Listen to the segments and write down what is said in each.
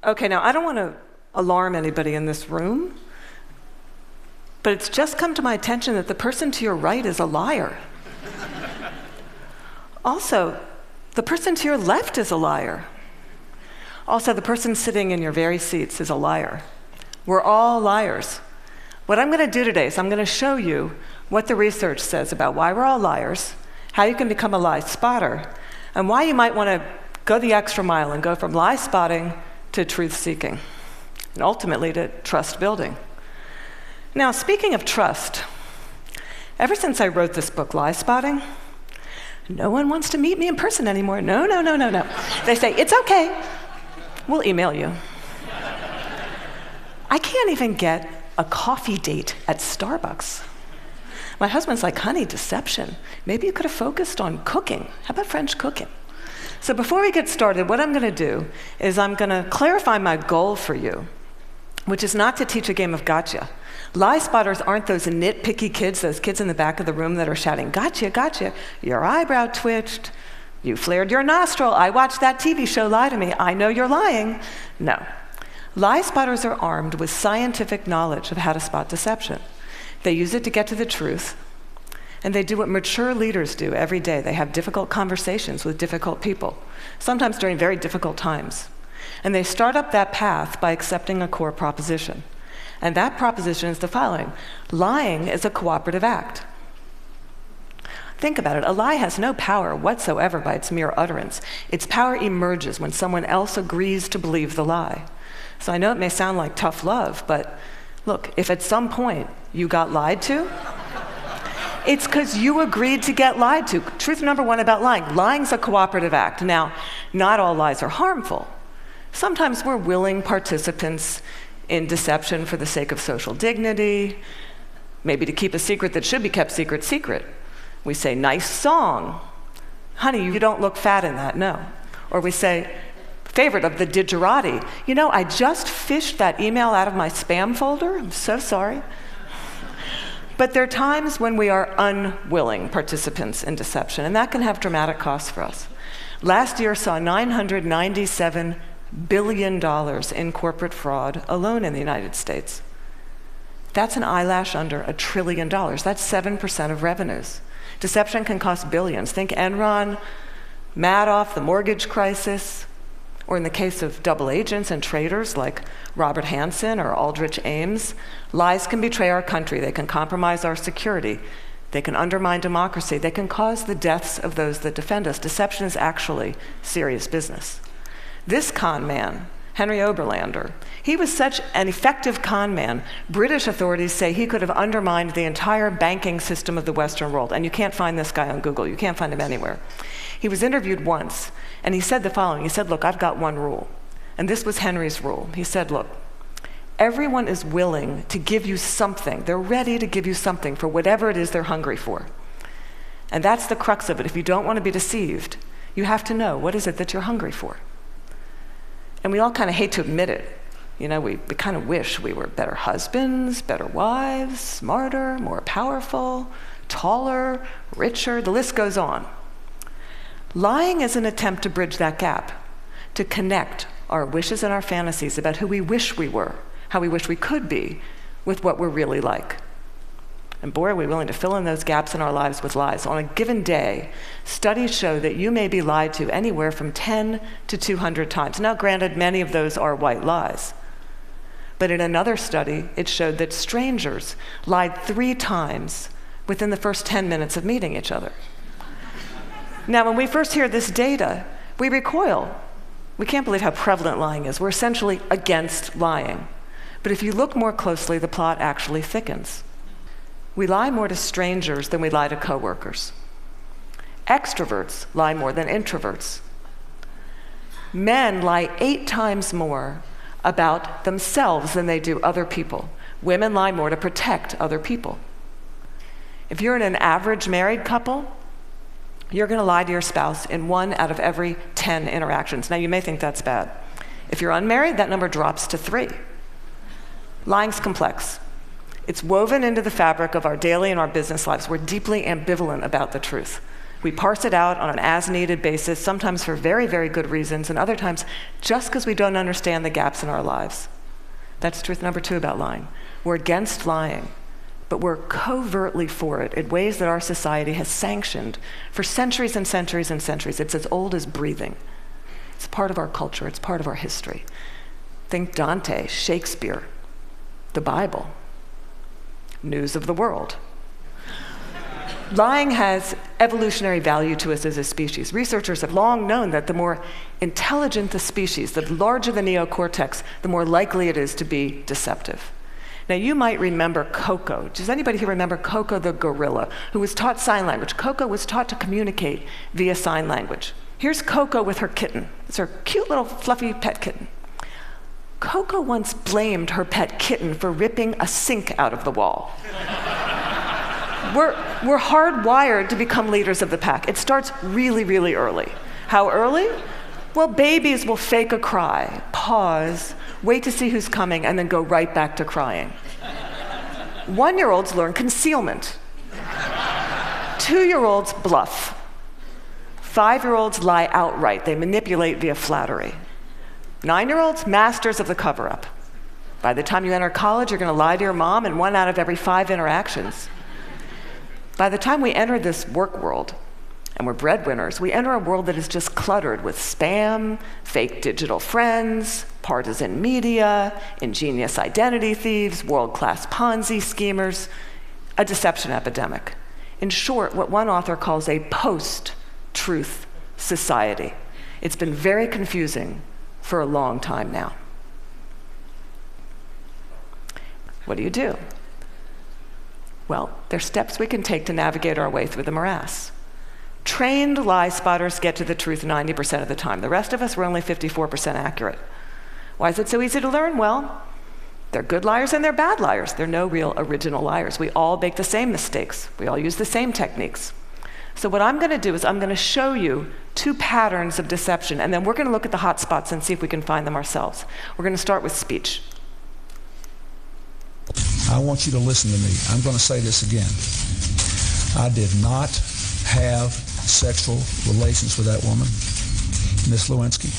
Okay, now I don't want to alarm anybody in this room, but it's just come to my attention that the person to your right is a liar. Also, the person to your left is a liar. Also, the person sitting in your very seats is a liar. We're all liars. What I'm going to do today is I'm going to show you what the research says about why we're all liars, how you can become a lie spotter, and why you might want to go the extra mile and go from lie spotting to truth seeking, and ultimately to trust building. Now, speaking of trust, ever since I wrote this book, Liespotting, no one wants to meet me in person anymore. No. They say, it's okay, we'll email you. I can't even get a coffee date at Starbucks. My husband's like, honey, deception. Maybe you could have focused on cooking. How about French cooking? So before we get started, what I'm going to do is I'm going to clarify my goal for you, which is not to teach a game of gotcha. Lie spotters aren't those nitpicky kids, those kids in the back of the room that are shouting, gotcha, gotcha. Your eyebrow twitched. You flared your nostril. I watched that TV show, Lie to Me. I know you're lying. No. Lie spotters are armed with scientific knowledge of how to spot deception. They use it to get to the truth. And they do what mature leaders do every day. They have difficult conversations with difficult people, sometimes during very difficult times. And they start up that path by accepting a core proposition. And that proposition is the following: lying is a cooperative act. Think about it. A lie has no power whatsoever by its mere utterance. Its power emerges when someone else agrees to believe the lie. So I know it may sound like tough love, but look, if at some point you got lied to, it's because you agreed to get lied to. Truth number one about lying. Lying's a cooperative act. Now, not all lies are harmful. Sometimes we're willing participants in deception for the sake of social dignity, maybe to keep a secret that should be kept secret. We say, nice song. Honey, you don't look fat in that, no. Or we say, favorite of the digerati. You know, I just fished that email out of my spam folder. I'm so sorry. But there are times when we are unwilling participants in deception, and that can have dramatic costs for us. Last year saw $997 billion in corporate fraud alone in the United States. That's an eyelash under $1 trillion. That's 7% of revenues. Deception can cost billions. Think Enron, Madoff, the mortgage crisis, or in the case of double agents and traitors like Robert Hansen or Aldrich Ames, lies can betray our country. They can compromise our security. They can undermine democracy. They can cause the deaths of those that defend us. Deception is actually serious business. This con man, Henry Oberlander, he was such an effective con man, British authorities say he could have undermined the entire banking system of the Western world. And you can't find this guy on Google. You can't find him anywhere. He was interviewed once, and he said the following. He said, look, I've got one rule. And this was Henry's rule. He said, look, everyone is willing to give you something. They're ready to give you something for whatever it is they're hungry for. And that's the crux of it. If you don't want to be deceived, you have to know, what is it that you're hungry for? And we all kind of hate to admit it. You know, we kind of wish we were better husbands, better wives, smarter, more powerful, taller, richer, the list goes on. Lying is an attempt to bridge that gap, to connect our wishes and our fantasies about who we wish we were, how we wish we could be, with what we're really like. And boy, are we willing to fill in those gaps in our lives with lies. On a given day, studies show that you may be lied to anywhere from 10 to 200 times. Now, granted, many of those are white lies. But in another study, it showed that strangers lied 3 times within the first 10 minutes of meeting each other. Now, when we first hear this data, we recoil. We can't believe how prevalent lying is. We're essentially against lying. But if you look more closely, the plot actually thickens. We lie more to strangers than we lie to coworkers. Extroverts lie more than introverts. Men lie 8 times more about themselves than they do other people. Women lie more to protect other people. If you're in an average married couple, you're going to lie to your spouse in 1 out of every 10 interactions. Now, you may think that's bad. If you're unmarried, that number drops to 3. Lying's complex. It's woven into the fabric of our daily and our business lives. We're deeply ambivalent about the truth. We parse it out on an as-needed basis, sometimes for very, very good reasons, and other times just because we don't understand the gaps in our lives. That's truth number 2 about lying. We're against lying, but we're covertly for it in ways that our society has sanctioned for centuries and centuries and centuries. It's as old as breathing. It's part of our culture. It's part of our history. Think Dante, Shakespeare, the Bible, news of the world. Lying has evolutionary value to us as a species. Researchers have long known that the more intelligent the species, the larger the neocortex, the more likely it is to be deceptive. Now, you might remember Coco. Does anybody here remember Coco the gorilla, who was taught sign language? Coco was taught to communicate via sign language. Here's Coco with her kitten. It's her cute little fluffy pet kitten. Coco once blamed her pet kitten for ripping a sink out of the wall. We're hardwired to become leaders of the pack. It starts really, really early. How early? Well, babies will fake a cry, pause, wait to see who's coming, and then go right back to crying. 1-year-olds learn concealment. 2-year-olds bluff. 5-year-olds lie outright. They manipulate via flattery. 9-year-olds, masters of the cover-up. By the time you enter college, you're going to lie to your mom in 1 out of every 5 interactions. By the time we enter this work world, and we're breadwinners, we enter a world that is just cluttered with spam, fake digital friends, partisan media, ingenious identity thieves, world-class Ponzi schemers, a deception epidemic. In short, what one author calls a post-truth society. It's been very confusing for a long time now. What do? Well, there's steps we can take to navigate our way through the morass. Trained lie spotters get to the truth 90% of the time. The rest of us, we're only 54% accurate. Why is it so easy to learn? Well, they're good liars and they're bad liars. They're no real original liars. We all make the same mistakes. We all use the same techniques. So what I'm going to do is I'm going to show you 2 patterns of deception, and then we're going to look at the hot spots and see if we can find them ourselves. We're going to start with speech. I want you to listen to me. I'm going to say this again. I did not have sexual relations with that woman, Miss Lewinsky.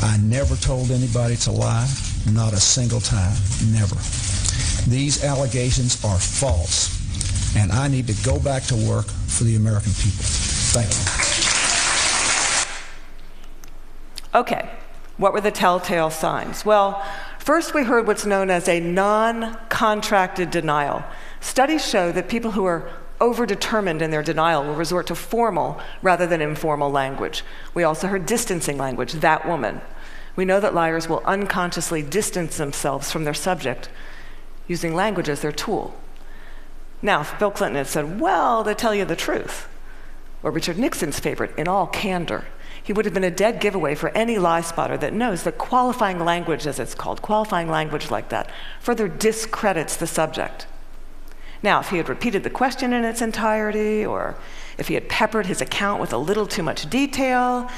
I never told anybody to lie, not a single time, never. These allegations are false, and I need to go back to work for the American people. Thank you. Okay, what were the telltale signs? Well, first we heard what's known as a non-contracted denial. Studies show that people who are overdetermined in their denial will resort to formal rather than informal language. We also heard distancing language, that woman. We know that liars will unconsciously distance themselves from their subject using language as their tool. Now, if Bill Clinton had said, well, to tell you the truth, or Richard Nixon's favorite, in all candor, he would have been a dead giveaway for any lie spotter that knows that qualifying language, as it's called, qualifying language like that, further discredits the subject. Now, if he had repeated the question in its entirety, or if he had peppered his account with a little too much detail,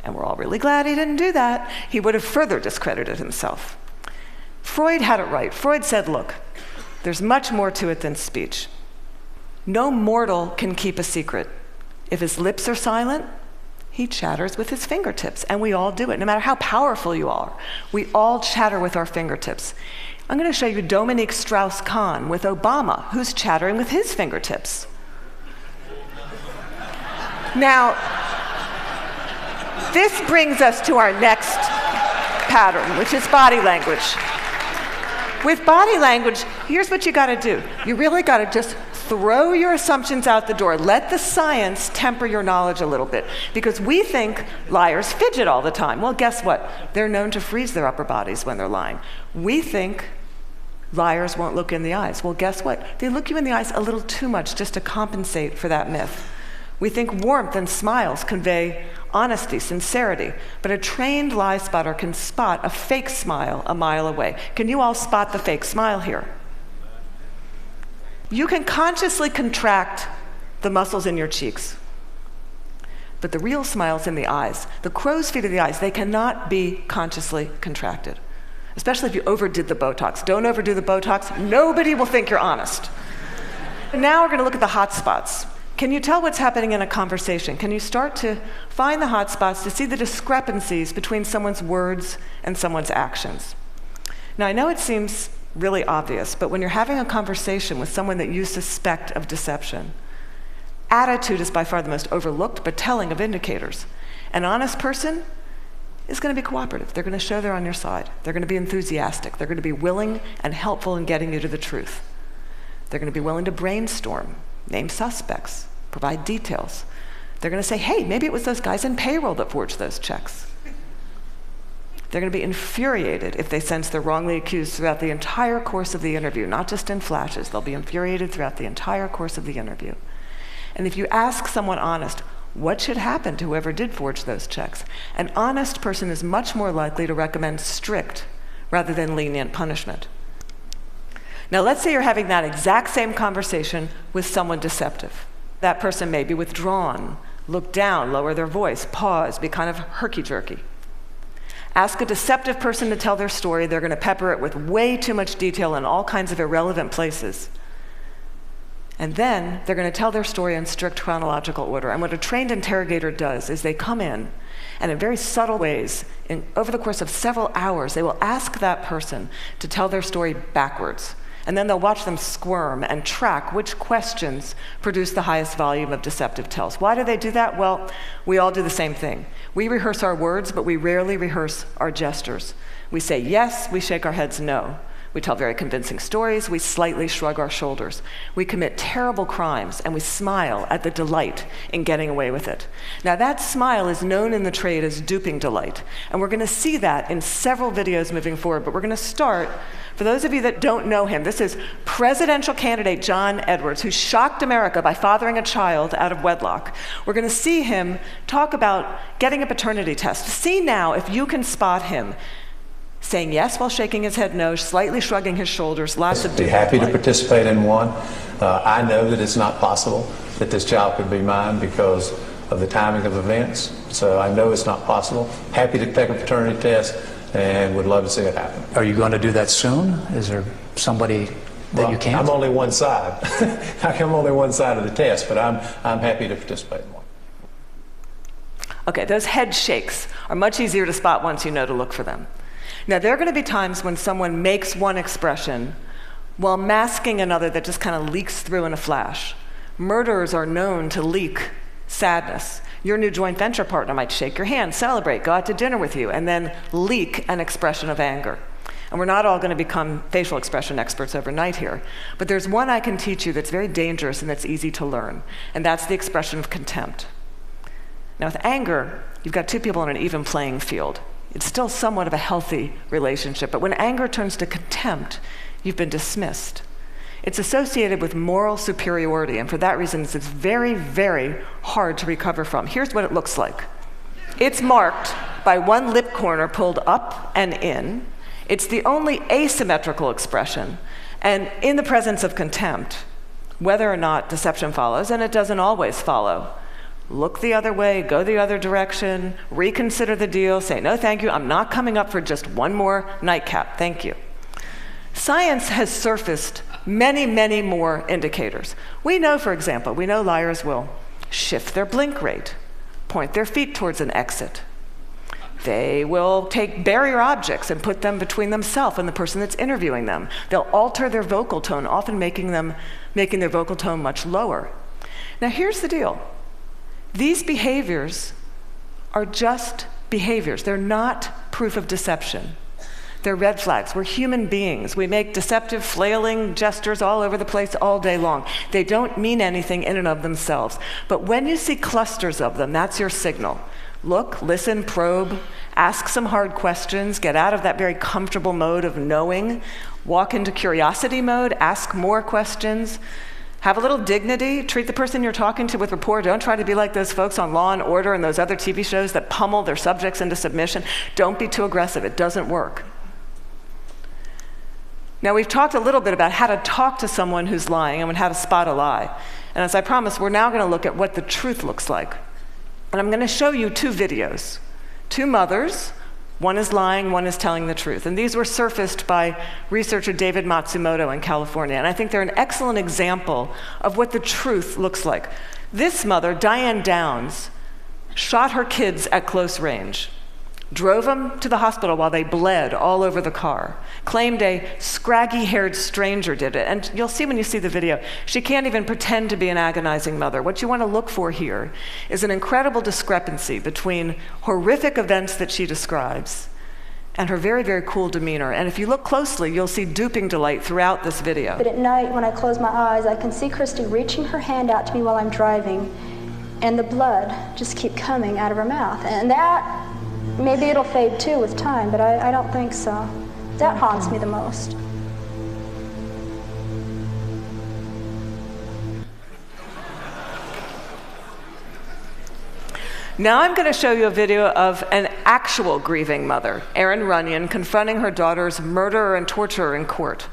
and we're all really glad he didn't do that, he would have further discredited himself. Freud had it right. Freud said, look, there's much more to it than speech. No mortal can keep a secret. If his lips are silent, he chatters with his fingertips, and we all do it. No matter how powerful you are, we all chatter with our fingertips. I'm going to show you Dominique Strauss-Kahn with Obama, who's chattering with his fingertips. Now, this brings us to our next pattern, which is body language. With body language, here's what you got to do. You really got to just throw your assumptions out the door. Let the science temper your knowledge a little bit. Because we think liars fidget all the time. Well, guess what? They're known to freeze their upper bodies when they're lying. We think liars won't look in the eyes. Well, guess what? They look you in the eyes a little too much just to compensate for that myth. We think warmth and smiles convey honesty, sincerity, but a trained lie spotter can spot a fake smile a mile away. Can you all spot the fake smile here? You can consciously contract the muscles in your cheeks, but the real smile's in the eyes. The crow's feet of the eyes, they cannot be consciously contracted, especially if you overdid the Botox. Don't overdo the Botox. Nobody will think you're honest. Now we're going to look at the hot spots. Can you tell what's happening in a conversation? Can you start to find the hot spots, to see the discrepancies between someone's words and someone's actions? Now, I know it seems really obvious, but when you're having a conversation with someone that you suspect of deception, attitude is by far the most overlooked but telling of indicators. An honest person is going to be cooperative. They're going to show they're on your side. They're going to be enthusiastic. They're going to be willing and helpful in getting you to the truth. They're going to be willing to brainstorm, name suspects, provide details. They're going to say, hey, maybe it was those guys in payroll that forged those checks. They're going to be infuriated if they sense they're wrongly accused throughout the entire course of the interview, not just in flashes. They'll be infuriated throughout the entire course of the interview. And if you ask someone honest, what should happen to whoever did forge those checks? An honest person is much more likely to recommend strict rather than lenient punishment. Now, let's say you're having that exact same conversation with someone deceptive. That person may be withdrawn, look down, lower their voice, pause, be kind of herky-jerky. Ask a deceptive person to tell their story. They're going to pepper it with way too much detail in all kinds of irrelevant places. And then they're going to tell their story in strict chronological order. And what a trained interrogator does is they come in, and in very subtle ways, over the course of several hours, they will ask that person to tell their story backwards. And then they'll watch them squirm and track which questions produce the highest volume of deceptive tells. Why do they do that? Well, we all do the same thing. We rehearse our words, but we rarely rehearse our gestures. We say yes, we shake our heads no. We tell very convincing stories, we slightly shrug our shoulders. We commit terrible crimes, and we smile at the delight in getting away with it. Now, that smile is known in the trade as duping delight, and we're going to see that in several videos moving forward, but we're going to start, for those of you that don't know him, this is presidential candidate John Edwards, who shocked America by fathering a child out of wedlock. We're going to see him talk about getting a paternity test. See now if you can spot him saying yes while shaking his head no, slightly shrugging his shoulders, lots of be happy to participate in one. I know that it's not possible that this child could be mine because of the timing of events, so I know it's not possible. Happy to take a paternity test and would love to see it happen. Are you going to do that soon? Is there somebody that you can't? I'm only one side. I'm only one side of the test, but I'm happy to participate in one. Okay, those head shakes are much easier to spot once you know to look for them. Now, there are going to be times when someone makes one expression while masking another that just kind of leaks through in a flash. Murderers are known to leak sadness. Your new joint venture partner might shake your hand, celebrate, go out to dinner with you, and then leak an expression of anger. And we're not all going to become facial expression experts overnight here, but there's one I can teach you that's very dangerous and that's easy to learn, and that's the expression of contempt. Now, with anger, you've got two people on an even playing field. It's still somewhat of a healthy relationship, but when anger turns to contempt, you've been dismissed. It's associated with moral superiority, and for that reason, it's very, very hard to recover from. Here's what it looks like. It's marked by one lip corner pulled up and in. It's the only asymmetrical expression, and in the presence of contempt, whether or not deception follows, and it doesn't always follow, look the other way, go the other direction, reconsider the deal, say, no, thank you, I'm not coming up for just one more nightcap, thank you. Science has surfaced many, many more indicators. We know, for example, liars will shift their blink rate, point their feet towards an exit. They will take barrier objects and put them between themselves and the person that's interviewing them. They'll alter their vocal tone, often making their vocal tone much lower. Now, here's the deal. These behaviors are just behaviors. They're not proof of deception. They're red flags. We're human beings. We make deceptive, flailing gestures all over the place all day long. They don't mean anything in and of themselves. But when you see clusters of them, that's your signal. Look, listen, probe, ask some hard questions, get out of that very comfortable mode of knowing, walk into curiosity mode, ask more questions. Have a little dignity. Treat the person you're talking to with rapport. Don't try to be like those folks on Law and Order and those other TV shows that pummel their subjects into submission. Don't be too aggressive. It doesn't work. Now, we've talked a little bit about how to talk to someone who's lying and how to spot a lie. And as I promised, we're now going to look at what the truth looks like. And I'm going to show you two videos. Two mothers. One is lying, one is telling the truth. And these were surfaced by researcher David Matsumoto in California. And I think they're an excellent example of what the truth looks like. This mother, Diane Downs, shot her kids at close range, drove them to the hospital while they bled all over the car, claimed a scraggy-haired stranger did it. And you'll see when you see the video, she can't even pretend to be an agonizing mother. What you want to look for here is an incredible discrepancy between horrific events that she describes and her very, very cool demeanor. And if you look closely, you'll see duping delight throughout this video. But at night, when I close my eyes, I can see Christy reaching her hand out to me while I'm driving, and the blood just keep coming out of her mouth. And that, maybe it'll fade too with time, but I don't think so. That haunts me the most. Now I'm going to show you a video of an actual grieving mother, Erin Runyon, confronting her daughter's murderer and torturer in court.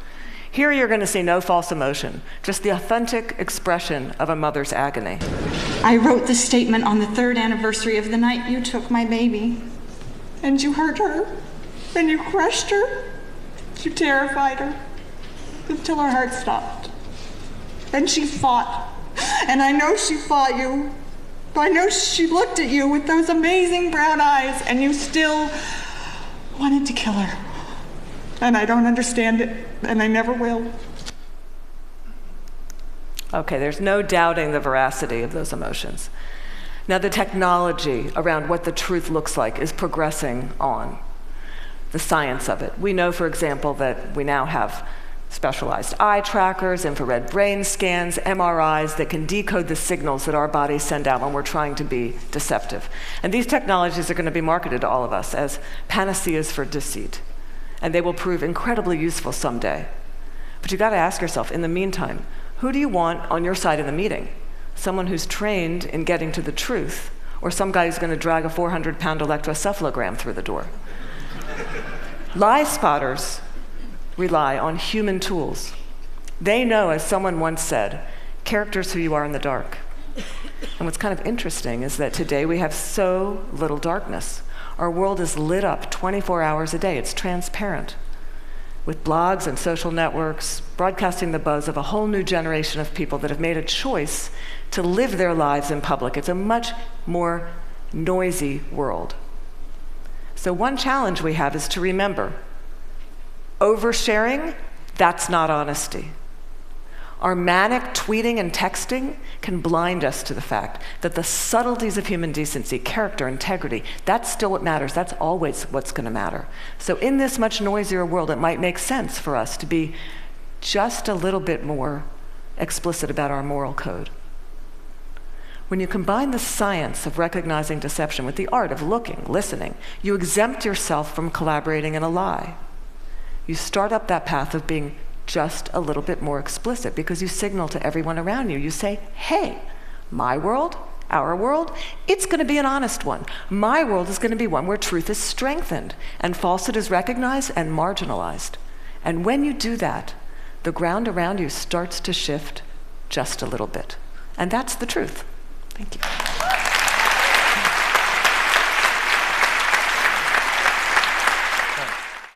Here you're going to see no false emotion, just the authentic expression of a mother's agony. I wrote this statement on the 3rd anniversary of the night you took my baby. And you hurt her, and you crushed her, you terrified her, until her heart stopped. And she fought, and I know she fought you. I know she looked at you with those amazing brown eyes, and you still wanted to kill her. And I don't understand it, and I never will. Okay, there's no doubting the veracity of those emotions. Now, the technology around what the truth looks like is progressing on, the science of it. We know, for example, that we now have specialized eye trackers, infrared brain scans, MRIs that can decode the signals that our bodies send out when we're trying to be deceptive. And these technologies are going to be marketed to all of us as panaceas for deceit. And they will prove incredibly useful someday. But you've got to ask yourself, in the meantime, who do you want on your side of the meeting? Someone who's trained in getting to the truth, or some guy who's going to drag a 400-pound electroencephalogram through the door? Lie spotters rely on human tools. They know, as someone once said, character's who you are in the dark. And what's kind of interesting is that today we have so little darkness. Our world is lit up 24 hours a day. It's transparent, with blogs and social networks broadcasting the buzz of a whole new generation of people that have made a choice to live their lives in public. It's a much more noisy world. So one challenge we have is to remember, oversharing, that's not honesty. Our manic tweeting and texting can blind us to the fact that the subtleties of human decency, character, integrity, that's still what matters. That's always what's going to matter. So in this much noisier world, it might make sense for us to be just a little bit more explicit about our moral code. When you combine the science of recognizing deception with the art of looking, listening, you exempt yourself from collaborating in a lie. You start up that path of being just a little bit more explicit because you signal to everyone around you. You say, hey, my world, our world, it's going to be an honest one. My world is going to be one where truth is strengthened and falsehood is recognized and marginalized. And when you do that, the ground around you starts to shift just a little bit. And that's the truth. Thank you.